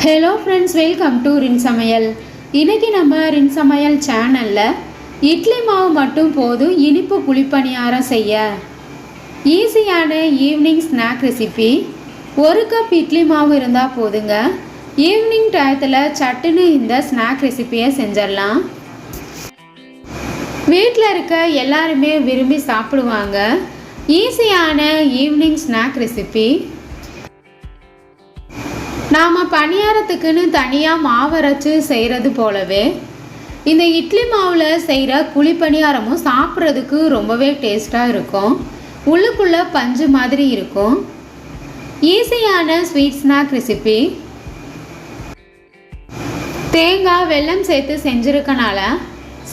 Hello friends, welcome to ரின் சமையல். இன்றைக்கி நம்ம ரின் சமையல் சேனலில் இட்லி மாவு மட்டும் போதும் இனிப்பு குழிப்பணியாரம் செய்ய ஈஸியான ஈவினிங் ஸ்நாக் ரெசிபி. ஒரு கப் இட்லி மாவு இருந்தால் போதுங்க. ஈவினிங் டயத்தில் சட்டுன்னு இந்த ஸ்நாக் ரெசிப்பியை செஞ்சிடலாம். வீட்டில் இருக்க எல்லாருமே விரும்பி சாப்பிடுவாங்க. ஈஸியான ஈவினிங் ஸ்நாக் ரெசிபி. நாம் பணியாரத்துக்குன்னு தனியாக மாவரைச்சி செய்கிறது போலவே இந்த இட்லி மாவில் செய்கிற குழிப்பணியாரமும் சாப்பிட்றதுக்கு ரொம்பவே டேஸ்ட்டாக இருக்கும். உள்ளுக்குள்ளே பஞ்சு மாதிரி இருக்கும். ஈஸியான ஸ்வீட் ஸ்நாக் ரெசிபி. தேங்காய் வெல்லம் சேர்த்து செஞ்சுருக்கனால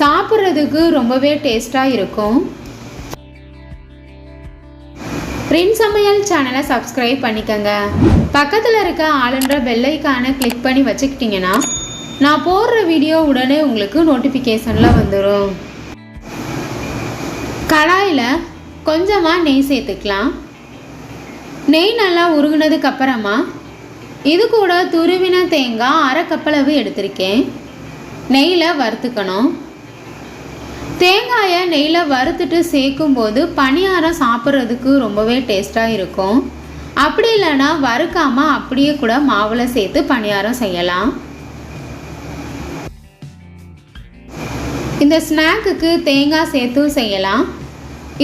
சாப்பிட்றதுக்கு ரொம்பவே டேஸ்ட்டாக இருக்கும். ரின் சமையல் சேனலை சப்ஸ்கிரைப் பண்ணிக்கோங்க. பக்கத்தில் இருக்க ஆளுன்ற பெல் ஐக்கானை கிளிக் பண்ணி வச்சுக்கிட்டிங்கன்னா நான் போடுற வீடியோ உடனே உங்களுக்கு நோட்டிஃபிகேஷனில் வந்துடும். கடாயில் கொஞ்சமாக நெய் சேர்த்துக்கலாம். நெய் நல்லா உருகுனதுக்கு அப்புறமா இது கூட துருவின தேங்காய் அரை கப்பளவு எடுத்திருக்கேன். நெய்யில் வறுத்துக்கணும். தேங்காயை நெய்யில் வறுத்துட்டு சேர்க்கும்போது பணியாரம் சாப்பிட்றதுக்கு ரொம்பவே டேஸ்ட்டாக இருக்கும். அப்படி இல்லைன்னா வறுக்காமல் அப்படியே கூட மாவில் சேர்த்து பணியாரம் செய்யலாம். இந்த ஸ்நாக்குக்கு தேங்காய் சேர்த்து செய்யலாம்.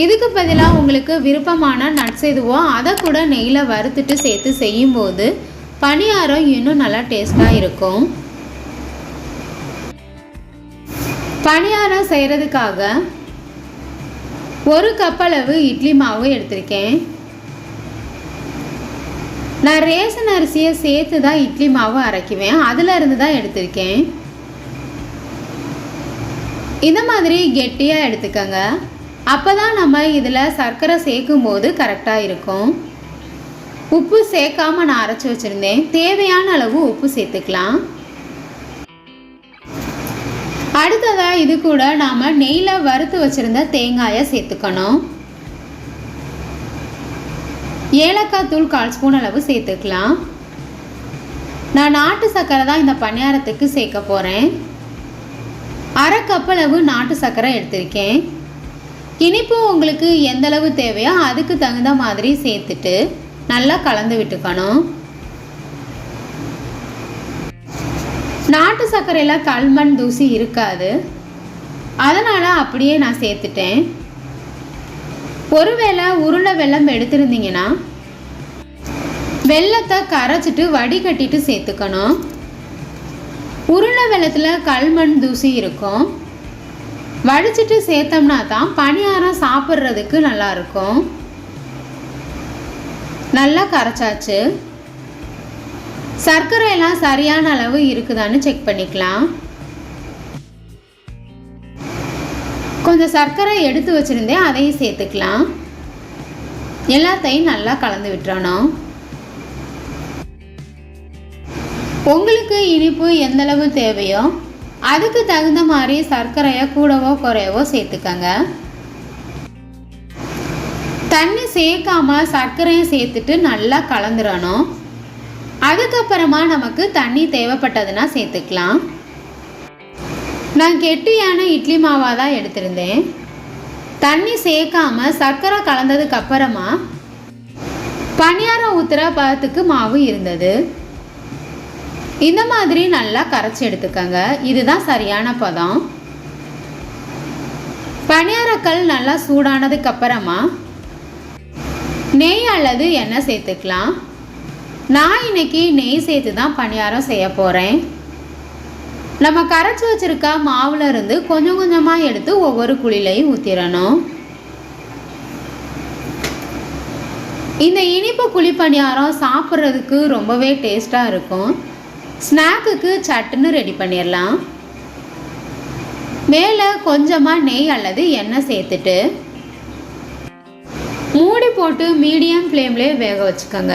இதுக்கு பதிலாக உங்களுக்கு விருப்பமான நட்ஸ் எதுவோ அதை கூட நெய்யில் வறுத்துட்டு சேர்த்து செய்யும்போது பணியாரம் இன்னும் நல்லா டேஸ்ட்டாக இருக்கும். பணியாரம் செய்கிறதுக்காக ஒரு கப்பளவு இட்லி மாவு எடுத்திருக்கேன். நான் ரேஷன் அரிசியை சேர்த்து தான் இட்லி மாவு அரைக்குவேன். அதில் இருந்து தான் எடுத்திருக்கேன். இந்த மாதிரி கெட்டியாக எடுத்துக்கோங்க. அப்போ தான் நம்ம இதில் சர்க்கரை சேர்க்கும் போது கரெக்டாக இருக்கும். உப்பு சேர்க்காமல் நான் அரைச்சி வச்சுருந்தேன். தேவையான அளவு உப்பு சேர்த்துக்கலாம். அடுத்ததாக இது கூட நாம் நெய்யில் வறுத்து வச்சுருந்த தேங்காயை சேர்த்துக்கணும். ஏலக்காய் தூள் 1/4 ஸ்பூன் அளவு சேர்த்துக்கலாம். நான் நாட்டு சர்க்கரை தான் இந்த பணியாரத்துக்கு சேர்க்க போகிறேன். அரை கப்பளவு நாட்டு சர்க்கரை எடுத்திருக்கேன். இனிப்பு உங்களுக்கு எந்தளவு தேவையோ அதுக்கு தகுந்த மாதிரி சேர்த்துட்டு நல்லா கலந்து விட்டுக்கணும். நாட்டு சர்க்கரையில் கல்மண் தூசி இருக்காது. அதனால் அப்படியே நான் சேர்த்துட்டேன். ஒருவேளை உருண்டை வெல்லம் எடுத்துருந்தீங்கன்னா வெல்லத்தை கரைச்சிட்டு வடிகட்டிட்டு சேர்த்துக்கணும். உருண்டை வெல்லத்தில் கல்மண் தூசி இருக்கும். வடிச்சிட்டு சேர்த்தோம்னா தான் பணியாரம் சாப்பிட்றதுக்கு நல்லாயிருக்கும். நல்லா கரைச்சாச்சு. சர்க்கரை எல்லாம் சரியான அளவு இருக்குதான்னு செக் பண்ணிக்கலாம். கொஞ்சம் சர்க்கரை எடுத்து வச்சுருந்தேன், அதையும் சேர்த்துக்கலாம். எல்லாத்தையும் நல்லா கலந்து விட்டுறணும். உங்களுக்கு இனிப்பு எந்தளவு தேவையோ அதுக்கு தகுந்த மாதிரி சர்க்கரையை கூடவோ குறையவோ சேர்த்துக்கங்க. தண்ணி சேர்க்காம சர்க்கரையை சேர்த்துட்டு நல்லா கலந்துடணும். அதுக்கப்புறமா நமக்கு தண்ணி தேவைப்பட்டதுன்னா சேர்த்துக்கலாம். நான் கெட்டியான இட்லி மாவாக தான் எடுத்திருந்தேன். தண்ணி சேர்க்காம சர்க்கரை கலந்ததுக்கு அப்புறமா பணியாரம் ஊற்றுற பதத்துக்கு மாவு இருந்தது. இந்த மாதிரி நல்லா கரைச்சி எடுத்துக்கங்க. இதுதான் சரியான பதம். பணியாரக்கல் நல்லா சூடானதுக்கு அப்புறமா நெய் அல்லது எண்ணெய் சேர்த்துக்கலாம். நான் இன்னைக்கு நெய் சேர்த்து தான் பணியாரம் செய்ய போகிறேன். நம்ம கரைச்சி வச்சுருக்க மாவில் இருந்து கொஞ்சம் கொஞ்சமாக எடுத்து ஒவ்வொரு குழிலையும் ஊற்றிடணும். இந்த இனிப்பு குழி பணியாரம் சாப்பிட்றதுக்கு ரொம்பவே டேஸ்ட்டாக இருக்கும். ஸ்நாக்குக்கு சட்டுன்னு ரெடி பண்ணிடலாம். மேலே கொஞ்சமாக நெய் அல்லது எண்ணெய் சேர்த்துட்டு மூடி போட்டு மீடியம் ஃப்ளேம்லேயே வேக வச்சுக்கோங்க.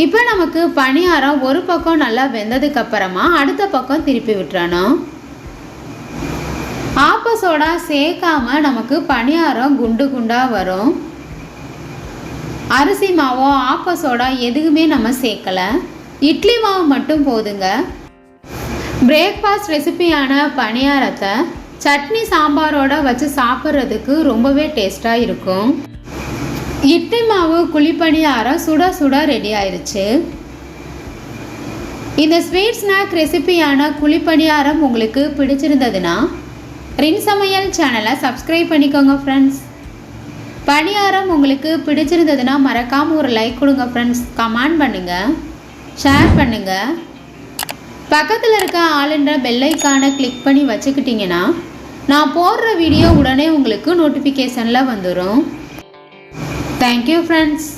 இப்போ நமக்கு பணியாரம் ஒரு பக்கம் நல்லா வெந்ததுக்கு அப்புறமா அடுத்த பக்கம் திருப்பி விட்டுறணும். ஆப்பசோடா சேர்க்காம நமக்கு பணியாரம் குண்டு குண்டாக வரும். அரிசி மாவோ ஆப்ப சோடா எதுவுமே நம்ம சேர்க்கலை. இட்லி மாவு மட்டும் போதுங்க. பிரேக்ஃபாஸ்ட் ரெசிபியான பணியாரத்தை சட்னி சாம்பாரோட வச்சு சாப்பிட்றதுக்கு ரொம்பவே டேஸ்ட்டாக இருக்கும். இட்லி மாவு குழிப்பணியாரம் சுட சுட ரெடி ஆயிடுச்சு. இந்த ஸ்வீட் ஸ்நாக் ரெசிபியான குழிப்பணியாரம் உங்களுக்கு பிடிச்சிருந்ததுன்னா ரின் சமையல் சேனலை சப்ஸ்கிரைப் பண்ணிக்கோங்க ஃப்ரெண்ட்ஸ். பணியாரம் உங்களுக்கு பிடிச்சிருந்ததுன்னா மறக்காமல் ஒரு லைக் கொடுங்க ஃப்ரெண்ட்ஸ். கமெண்ட் பண்ணுங்கள், ஷேர் பண்ணுங்கள். பக்கத்தில் இருக்க ஆளுன்ற பெல் ஐக்கானை கிளிக் பண்ணி வச்சுக்கிட்டிங்கன்னா நான் போடுற வீடியோ உடனே உங்களுக்கு நோட்டிஃபிகேஷனில் வந்துடும். Thank you friends.